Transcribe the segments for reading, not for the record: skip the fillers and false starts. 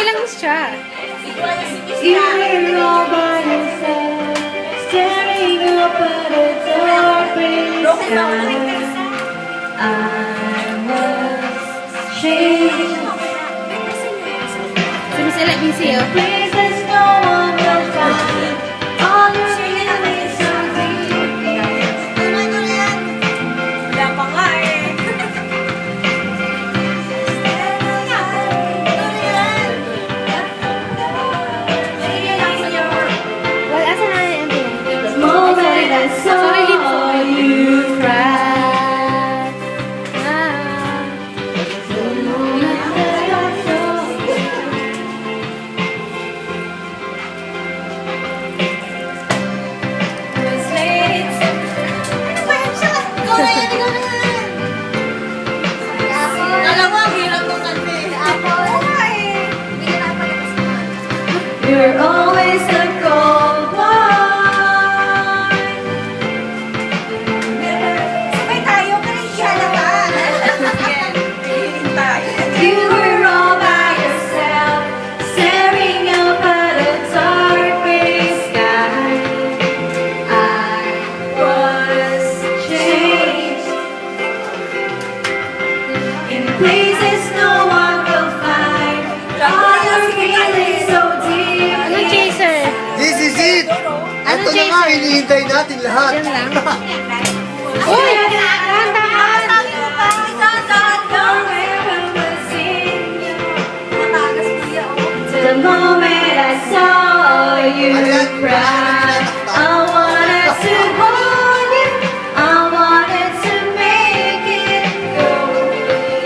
okay lang siya. You were all by yourself, staring up at a dark sky. I was changed. Sumisila, busy oh. Places no one will find. All your feelings so deep. Wala pa nga eh. Well, asa na yung The moment I saw you cry. Ah. The moment that I saw was late. Dalawang hirap ng kante. You're always the cold one. Sabay tayo, pero hindi halata. You were all by yourself, staring up at a dark gray sky. I was changed in places no one will find. All your feelings so deep. Anong chaser? This is it! Ano, Ito na nga, hinihintay natin lahat. Yan lang. Uy! Dahan-dahan! The moment I saw you cry, I wanted to hold you, I wanted to make it go away.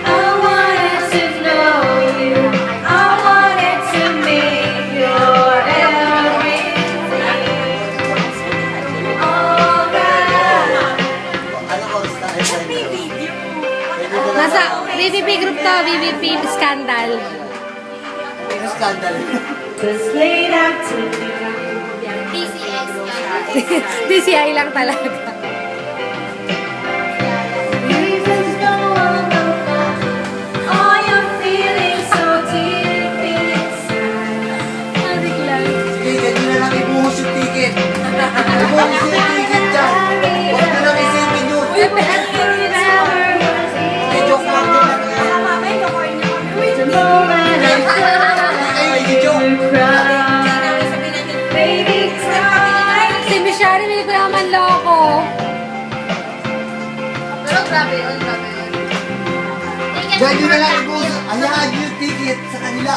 I wanted to know you, I wanted to make your everything. All that Ano ko, style May video. Nasa VVP group to, VVP Scandal. Ano scandal? was late after. DCI lang talaga. Reasons no one will find. All your feelings so deep inside. Marik lang. Sige, ganyan na lang ibuhos yung ticket. Ibuhos yung ticket dyan. Huwag na lang isipin yun. May joke lang yun. The moment I Ay, saw joke. you cry, baby cry. Si Michelle, hindi ko naman loko. Pero grabe yun, grabe yun. Ganyan na lang ibuhos. Ayan yung ticket sa kanila.